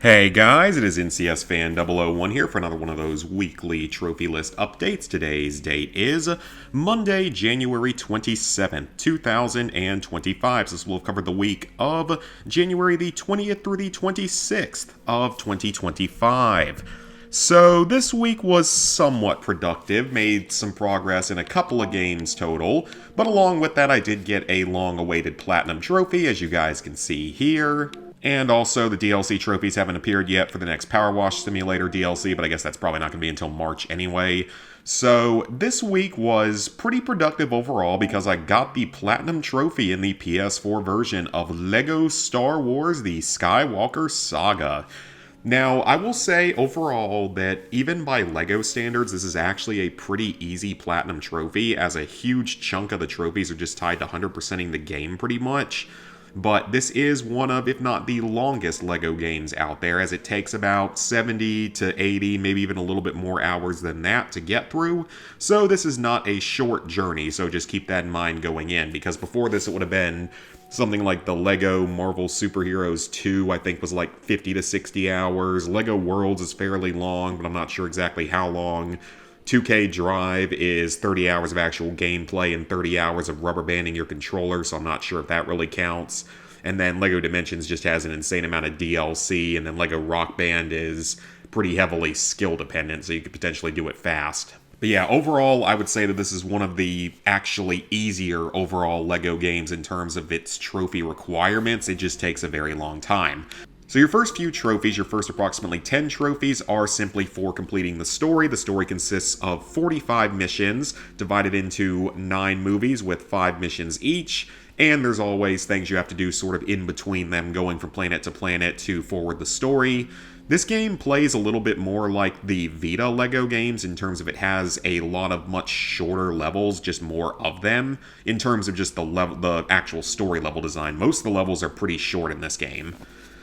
Hey guys, it is NCS Fan 001 here for another one of those weekly trophy list updates. Today's date is Monday, January 27th, 2025. So this will have covered the week of January the 20th through the 26th of 2025. So this week was somewhat productive, made some progress in a couple of games total, but along with that I did get a long-awaited Platinum Trophy, as you guys can see here. And also, the DLC trophies haven't appeared yet for the next Power Wash Simulator DLC, but I guess that's probably not going to be until March anyway. So, this week was pretty productive overall because I got the Platinum Trophy in the PS4 version of LEGO Star Wars The Skywalker Saga. Now, I will say overall that even by LEGO standards, this is actually a pretty easy Platinum Trophy, as a huge chunk of the trophies are just tied to 100%ing the game pretty much. But this is one of, if not the longest LEGO games out there, as it takes about 70 to 80, maybe even a little bit more hours than that to get through. So this is not a short journey, so just keep that in mind going in, because before this it would have been something like the LEGO Marvel Superheroes 2, I think was like 50 to 60 hours. LEGO Worlds is fairly long, but I'm not sure exactly how long. 2K Drive is 30 hours of actual gameplay and 30 hours of rubber banding your controller, so I'm not sure if that really counts. And then LEGO Dimensions just has an insane amount of DLC, and then LEGO Rock Band is pretty heavily skill dependent, so you could potentially do it fast. But yeah, overall, I would say that this is one of the actually easier overall LEGO games in terms of its trophy requirements. It just takes a very long time. So your first few trophies, your first approximately 10 trophies, are simply for completing the story. The story consists of 45 missions divided into 9 movies with 5 missions each. And there's always things you have to do sort of in between them, going from planet to planet to forward the story. This game plays a little bit more like the Vita LEGO games in terms of it has a lot of much shorter levels, just more of them, in terms of just the actual story level design. Most of the levels are pretty short in this game.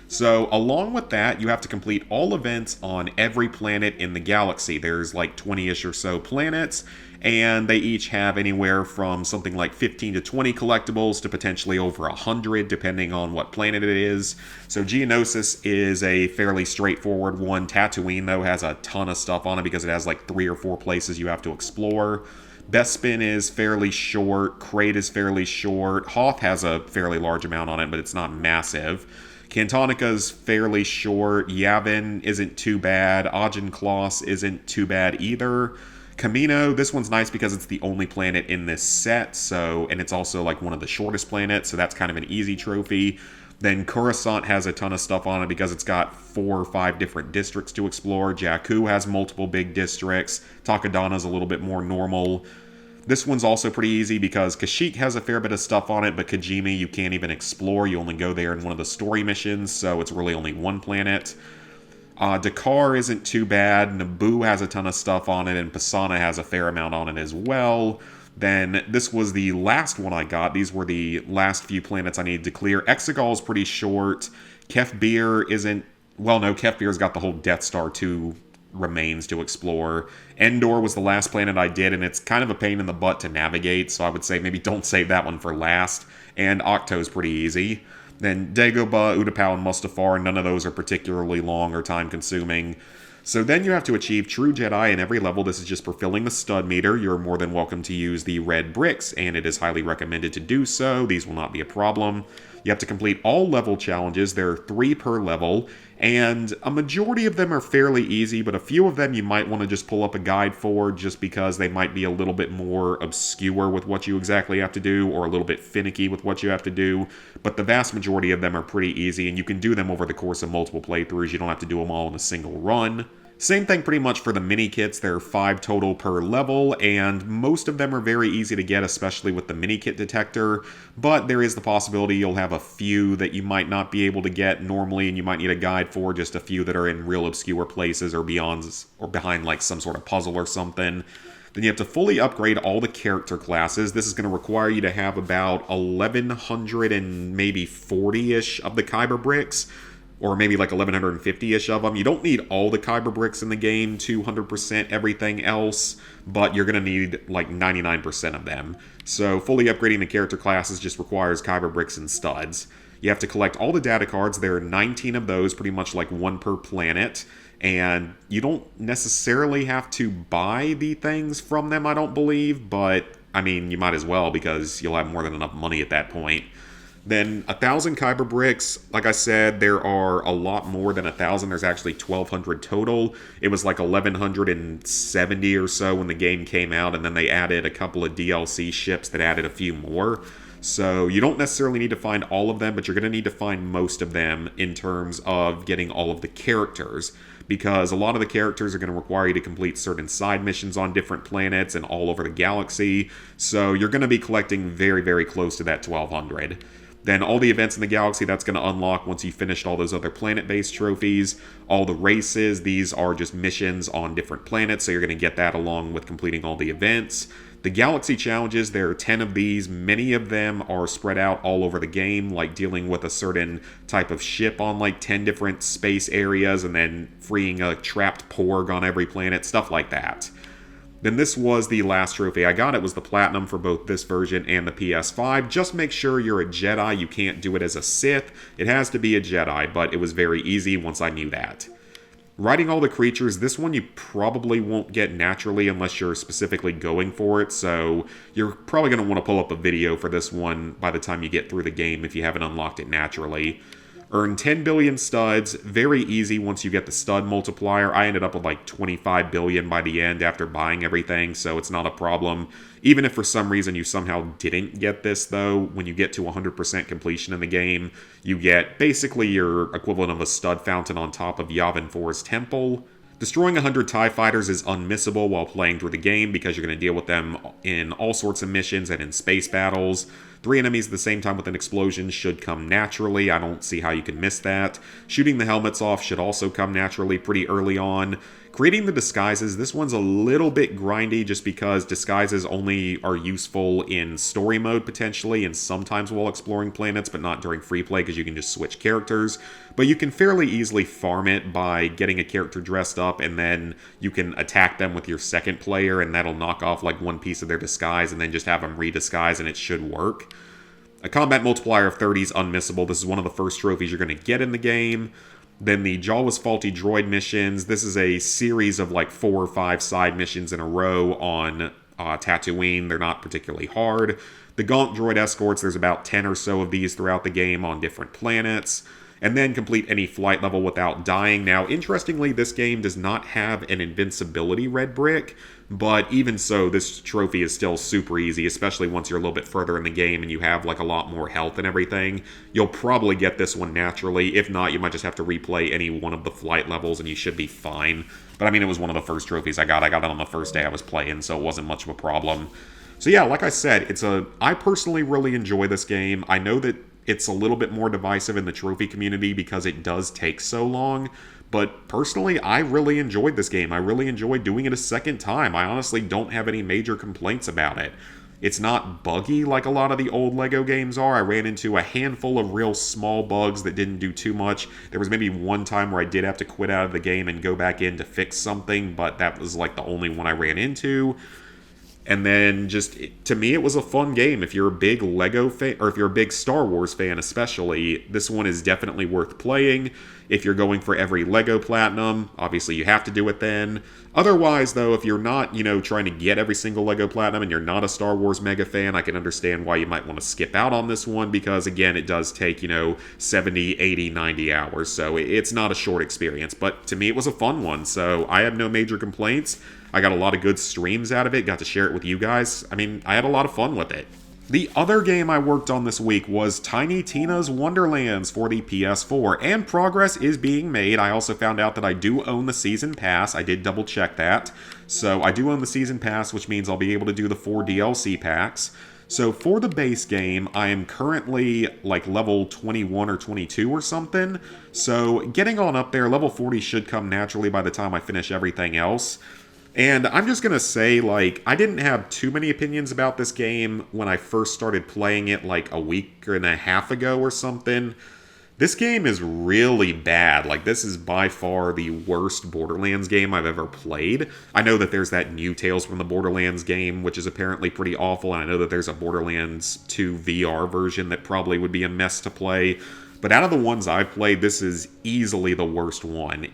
So, along with that, you have to complete all events on every planet in the galaxy. There's like 20-ish or so planets, and they each have anywhere from something like 15 to 20 collectibles to potentially over 100, depending on what planet it is. So, Geonosis is a fairly straightforward one. Tatooine, though, has a ton of stuff on it because it has like 3 or 4 places you have to explore. Bespin is fairly short. Crate is fairly short. Hoth has a fairly large amount on it, but it's not massive. Cantonica's fairly short. Yavin isn't too bad. Aujin isn't too bad either. Camino, this one's nice because it's the only planet in this set, and it's also like one of the shortest planets, so that's kind of an easy trophy. Then Coruscant has a ton of stuff on it because it's got 4 or 5 different districts to explore. Jakku has multiple big districts. Takodana's a little bit more normal. This one's also pretty easy because Kashyyyk has a fair bit of stuff on it, but Kijimi you can't even explore. You only go there in one of the story missions, so it's really only one planet. Dakar isn't too bad. Naboo has a ton of stuff on it, and Pisana has a fair amount on it as well. Then this was the last one I got. These were the last few planets I needed to clear. Exegol's pretty short. Kefbir isn't... Well, no, Kefbir's got the whole Death Star 2 remains to explore. Endor was the last planet I did, and it's kind of a pain in the butt to navigate, so I would say maybe don't save that one for last. And Octo's pretty easy. Then Dagobah, Utapau, and Mustafar, none of those are particularly long or time-consuming. So then you have to achieve True Jedi in every level. This is just for filling the stud meter. You're more than welcome to use the red bricks, and it is highly recommended to do so. These will not be a problem. You have to complete all level challenges. There are 3 per level, and a majority of them are fairly easy, but a few of them you might want to just pull up a guide for just because they might be a little bit more obscure with what you exactly have to do, or a little bit finicky with what you have to do. But the vast majority of them are pretty easy, and you can do them over the course of multiple playthroughs. You don't have to do them all in a single run. Same thing pretty much for the mini kits. There are 5 total per level, and most of them are very easy to get, especially with the mini kit detector, but there is the possibility you'll have a few that you might not be able to get normally, and you might need a guide for, just a few that are in real obscure places or beyond or behind like some sort of puzzle or something. Then you have to fully upgrade all the character classes. This is going to require you to have about 1,100 and maybe 40-ish of the Kyber bricks, or maybe like 1,150-ish of them. You don't need all the Kyber bricks in the game to 100% everything else, but you're going to need like 99% of them. So fully upgrading the character classes just requires Kyber bricks and studs. You have to collect all the data cards. There are 19 of those, pretty much like one per planet. And you don't necessarily have to buy the things from them, I don't believe. But, I mean, you might as well because you'll have more than enough money at that point. Then 1,000 Kyber bricks. Like I said, there are a lot more than 1,000. There's actually 1,200 total. It was like 1,170 or so when the game came out, and then they added a couple of DLC ships that added a few more. So you don't necessarily need to find all of them, but you're going to need to find most of them in terms of getting all of the characters, because a lot of the characters are going to require you to complete certain side missions on different planets and all over the galaxy. So you're going to be collecting very, very close to that 1,200. Then all the events in the galaxy, that's going to unlock once you've finished all those other planet-based trophies. All the races, these are just missions on different planets, so you're going to get that along with completing all the events. The galaxy challenges, there are 10 of these. Many of them are spread out all over the game, like dealing with a certain type of ship on like 10 different space areas and then freeing a trapped Porg on every planet, stuff like that. Then this was the last trophy I got. It was the Platinum for both this version and the PS5. Just make sure you're a Jedi. You can't do it as a Sith. It has to be a Jedi, but it was very easy once I knew that. Riding all the creatures, this one you probably won't get naturally unless you're specifically going for it, so you're probably going to want to pull up a video for this one by the time you get through the game if you haven't unlocked it naturally. Earn 10 billion studs, very easy once you get the stud multiplier. I ended up with like 25 billion by the end after buying everything, so it's not a problem. Even if for some reason you somehow didn't get this though, when you get to 100% completion in the game, you get basically your equivalent of a stud fountain on top of Yavin 4's temple. Destroying 100 TIE fighters is unmissable while playing through the game because you're going to deal with them in all sorts of missions and in space battles. 3 enemies at the same time with an explosion should come naturally. I don't see how you can miss that. Shooting the helmets off should also come naturally pretty early on. Creating the disguises, this one's a little bit grindy just because disguises only are useful in story mode potentially and sometimes while exploring planets, but not during free play because you can just switch characters. But you can fairly easily farm it by getting a character dressed up and then you can attack them with your second player and that'll knock off like one piece of their disguise and then just have them redisguise and it should work. A combat multiplier of 30 is unmissable. This is one of the first trophies you're going to get in the game. Then the Jawa's Faulty Droid missions. This is a series of like 4 or 5 side missions in a row on Tatooine. They're not particularly hard. The Gonk Droid Escorts, there's about 10 or so of these throughout the game on different planets. And then complete any flight level without dying. Now, interestingly, this game does not have an invincibility red brick, but even so, this trophy is still super easy, especially once you're a little bit further in the game and you have like a lot more health and everything. You'll probably get this one naturally. If not, you might just have to replay any one of the flight levels and you should be fine. But I mean, it was one of the first trophies I got. I got it on the first day I was playing, so it wasn't much of a problem. So yeah, like I said, I personally really enjoy this game. I know that it's a little bit more divisive in the trophy community because it does take so long. But personally, I really enjoyed this game. I really enjoyed doing it a second time. I honestly don't have any major complaints about it. It's not buggy like a lot of the old LEGO games are. I ran into a handful of real small bugs that didn't do too much. There was maybe one time where I did have to quit out of the game and go back in to fix something, but that was like the only one I ran into. And then just, to me, it was a fun game. If you're a big LEGO fan, or if you're a big Star Wars fan especially, this one is definitely worth playing. If you're going for every LEGO Platinum, obviously you have to do it then. Otherwise, though, if you're not, trying to get every single LEGO Platinum and you're not a Star Wars mega fan, I can understand why you might want to skip out on this one because, again, it does take, 70, 80, 90 hours. So it's not a short experience. But to me, it was a fun one. So I have no major complaints. I got a lot of good streams out of it, got to share it with you guys. I mean, I had a lot of fun with it. The other game I worked on this week was Tiny Tina's Wonderlands for the PS4, and progress is being made. I also found out that I do own the Season Pass. I did double check that. So I do own the Season Pass, which means I'll be able to do the 4 DLC packs. So for the base game, I am currently like level 21 or 22 or something. So getting on up there, level 40 should come naturally by the time I finish everything else. And I'm just going to say, I didn't have too many opinions about this game when I first started playing it, a week and a half ago or something. This game is really bad. Like, this is by far the worst Borderlands game I've ever played. I know that there's that new Tales from the Borderlands game, which is apparently pretty awful, and I know that there's a Borderlands 2 VR version that probably would be a mess to play. But out of the ones I've played, this is easily the worst one.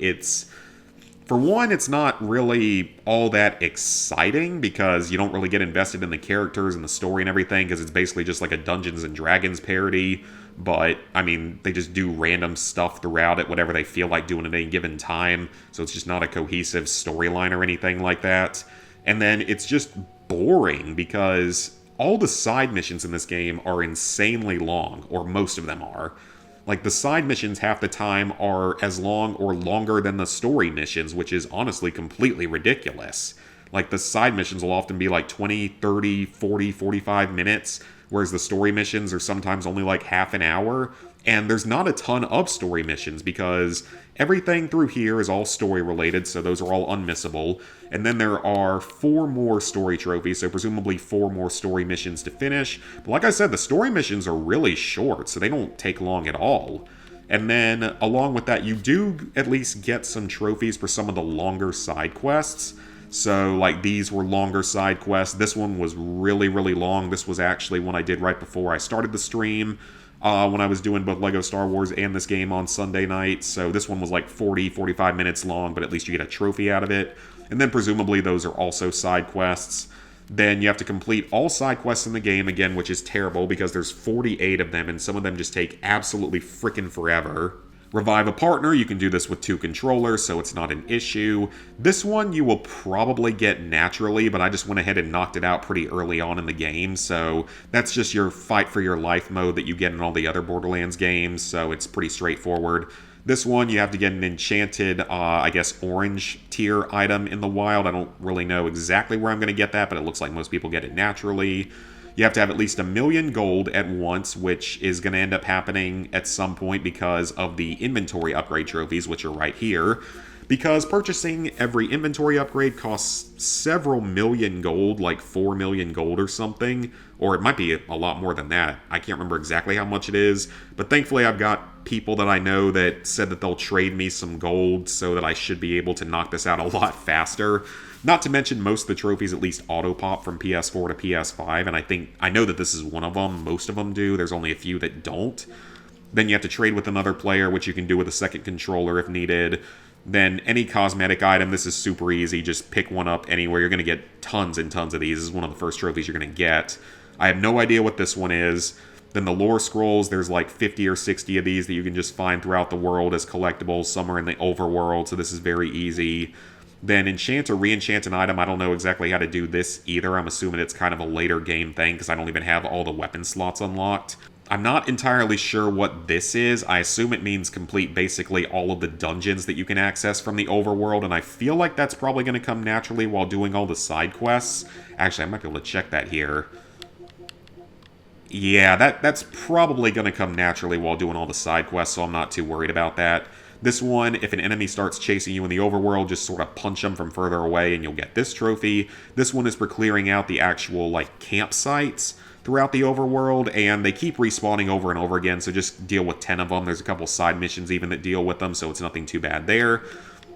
For one, it's not really all that exciting because you don't really get invested in the characters and the story and everything because it's basically just like a Dungeons and Dragons parody. But, I mean, they just do random stuff throughout it, whatever they feel like doing at any given time. So it's just not a cohesive storyline or anything like that. And then it's just boring because all the side missions in this game are insanely long, or most of them are. Like, the side missions half the time are as long or longer than the story missions, which is honestly completely ridiculous. Like, the side missions will often be like 20, 30, 40, 45 minutes, whereas the story missions are sometimes only like half an hour. And there's not a ton of story missions because everything through here is all story related, so those are all unmissable. And then there are 4 more story trophies, so presumably 4 more story missions to finish. But like I said, the story missions are really short, so they don't take long at all. And then, along with that, you do at least get some trophies for some of the longer side quests. So, like, these were longer side quests. This one was really, really long. This was actually one I did right before I started the stream, when I was doing both LEGO Star Wars and this game on Sunday night. So this one was like 40, 45 minutes long, but at least you get a trophy out of it. And then presumably those are also side quests. Then you have to complete all side quests in the game again, which is terrible because there's 48 of them, and some of them just take absolutely freaking forever. Revive a partner, you can do this with 2 controllers, so it's not an issue. This one you will probably get naturally, but I just went ahead and knocked it out pretty early on in the game, so that's just your fight for your life mode that you get in all the other Borderlands games, so it's pretty straightforward. This one, you have to get an enchanted, I guess, orange tier item in the wild. I don't really know exactly where I'm going to get that, but it looks like most people get it naturally. You have to have at least 1 million gold at once, which is going to end up happening at some point because of the inventory upgrade trophies, which are right here. Because purchasing every inventory upgrade costs several million gold, like 4 million gold or something. Or it might be a lot more than that. I can't remember exactly how much it is. But thankfully I've got people that I know that said that they'll trade me some gold so that I should be able to knock this out a lot faster. Not to mention most of the trophies at least auto-pop from PS4 to PS5, and I know that this is one of them. Most of them do. There's only a few that don't. Then you have to trade with another player, which you can do with a second controller if needed. Then any cosmetic item, this is super easy. Just pick one up anywhere. You're going to get tons and tons of these. This is one of the first trophies you're going to get. I have no idea what this one is. Then the lore scrolls, there's like 50 or 60 of these that you can just find throughout the world as collectibles. Some are in the overworld, so this is very easy. Then enchant or re-enchant an item. I don't know exactly how to do this either. I'm assuming it's kind of a later game thing because I don't even have all the weapon slots unlocked. I'm not entirely sure what this is. I assume it means complete basically all of the dungeons that you can access from the overworld, and I feel like that's probably going to come naturally while doing all the side quests. Actually, I might be able to check that here. Yeah, that's probably going to come naturally while doing all the side quests, so I'm not too worried about that. This one, if an enemy starts chasing you in the overworld, just sort of punch them from further away and you'll get this trophy. This one is for clearing out the actual, like, campsites throughout the overworld, and they keep respawning over and over again, so just deal with 10 of them. There's a couple side missions even that deal with them, so it's nothing too bad there.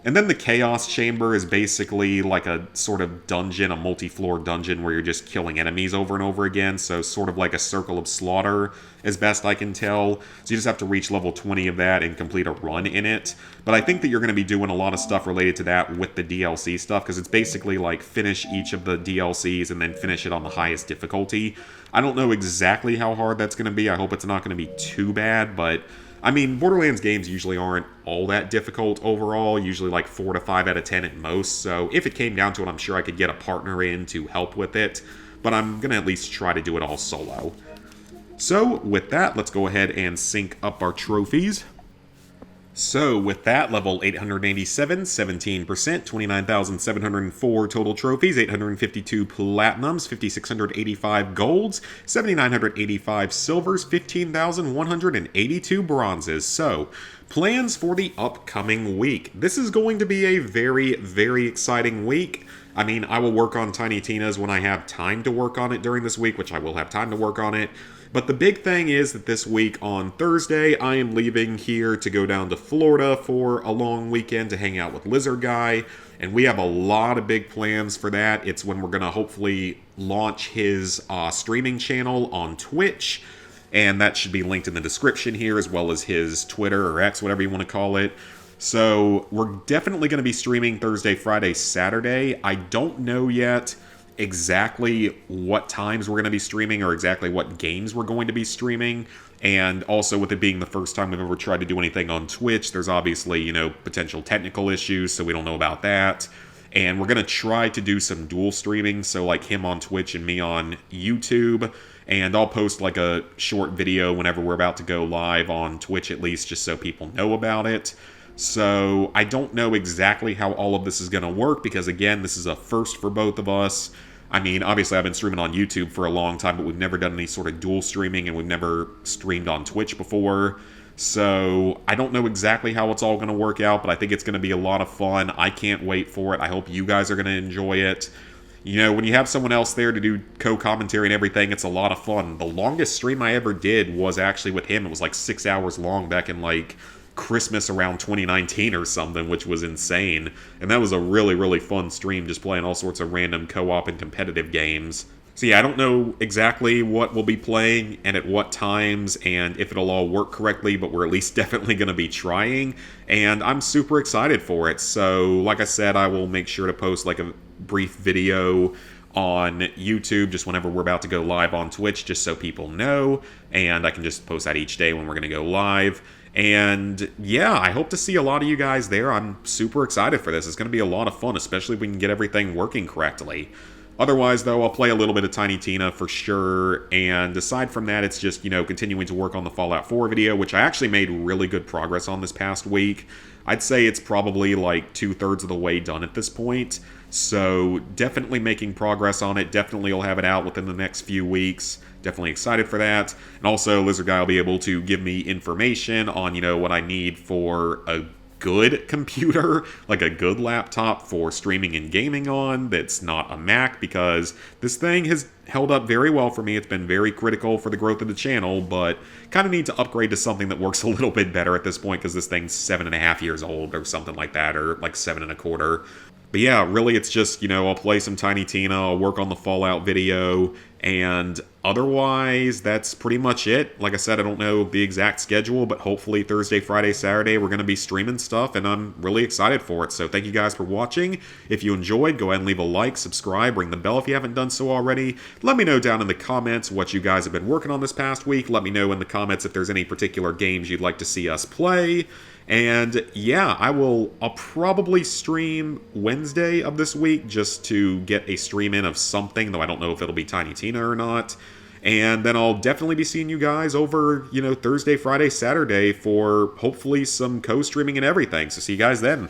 And then the Chaos Chamber is basically like a sort of dungeon, a multi-floor dungeon where you're just killing enemies over and over again, so sort of like a Circle of Slaughter, as best I can tell. So you just have to reach level 20 of that and complete a run in it. But I think that you're going to be doing a lot of stuff related to that with the DLC stuff, because it's basically like finish each of the DLCs and then finish it on the highest difficulty. I don't know exactly how hard that's going to be. I hope it's not going to be too bad, but I mean, Borderlands games usually aren't all that difficult overall, usually like 4 to 5 out of 10 at most, so if it came down to it, I'm sure I could get a partner in to help with it, but I'm going to at least try to do it all solo. So, with that, let's go ahead and sync up our trophies. So, with that, level 887, 17%, 29,704 total trophies, 852 platinums, 5,685 golds, 7,985 silvers, 15,182 bronzes. So, plans for the upcoming week. This is going to be a very, very exciting week. I mean, I will work on Tiny Tina's when I have time to work on it during this week, which I will have time to work on it. But the big thing is that this week on Thursday, I am leaving here to go down to Florida for a long weekend to hang out with Lizard Guy. And we have a lot of big plans for that. It's when we're going to hopefully launch his streaming channel on Twitch. And that should be linked in the description here, as well as his Twitter or X, whatever you want to call it. So we're definitely going to be streaming Thursday, Friday, Saturday. I don't know yet exactly what times we're going to be streaming or exactly what games we're going to be streaming. And also, with it being the first time we've ever tried to do anything on Twitch, there's obviously, potential technical issues, so we don't know about that. And we're going to try to do some dual streaming, so like him on Twitch and me on YouTube. And I'll post like a short video whenever we're about to go live on Twitch, at least, just so people know about it. So I don't know exactly how all of this is going to work because, again, this is a first for both of us. I mean, obviously, I've been streaming on YouTube for a long time, but we've never done any sort of dual streaming, and we've never streamed on Twitch before. So I don't know exactly how it's all going to work out, but I think it's going to be a lot of fun. I can't wait for it. I hope you guys are going to enjoy it. When you have someone else there to do co-commentary and everything, it's a lot of fun. The longest stream I ever did was actually with him. It was like 6 hours long back in like Christmas around 2019 or something, which was insane. And that was a really, really fun stream, just playing all sorts of random co-op and competitive games. So yeah, I don't know exactly what we'll be playing and at what times and if it'll all work correctly, but we're at least definitely going to be trying. And I'm super excited for it. So like I said, I will make sure to post like a brief video on YouTube just whenever we're about to go live on Twitch, just so people know. And I can just post that each day when we're going to go live. And yeah, I hope to see a lot of you guys there. I'm super excited for this. It's going to be a lot of fun, especially if we can get everything working correctly. Otherwise, though, I'll play a little bit of Tiny Tina for sure, and aside from that, it's just, continuing to work on the Fallout 4 video, which I actually made really good progress on this past week. I'd say it's probably like 2/3 of the way done at this point, so definitely making progress on it. Definitely will have it out within the next few weeks. Definitely excited for that. And also, Lizard Guy will be able to give me information on, what I need for a good computer, like a good laptop for streaming and gaming on that's not a Mac, because this thing has held up very well for me. It's been very critical for the growth of the channel, but kind of need to upgrade to something that works a little bit better at this point, because this thing's 7.5 years old or something like that, or like 7.25. But yeah, really it's just, I'll play some Tiny Tina, I'll work on the Fallout video, and otherwise, that's pretty much it. Like I said, I don't know the exact schedule, but hopefully Thursday, Friday, Saturday, we're going to be streaming stuff, and I'm really excited for it. So thank you guys for watching. If you enjoyed, go ahead and leave a like, subscribe, ring the bell if you haven't done so already. Let me know down in the comments what you guys have been working on this past week. Let me know in the comments if there's any particular games you'd like to see us play. And yeah, I'll probably stream Wednesday of this week just to get a stream in of something, though I don't know if it'll be Tiny Tina or not. And then I'll definitely be seeing you guys over, Thursday, Friday, Saturday for hopefully some co-streaming and everything. So see you guys then.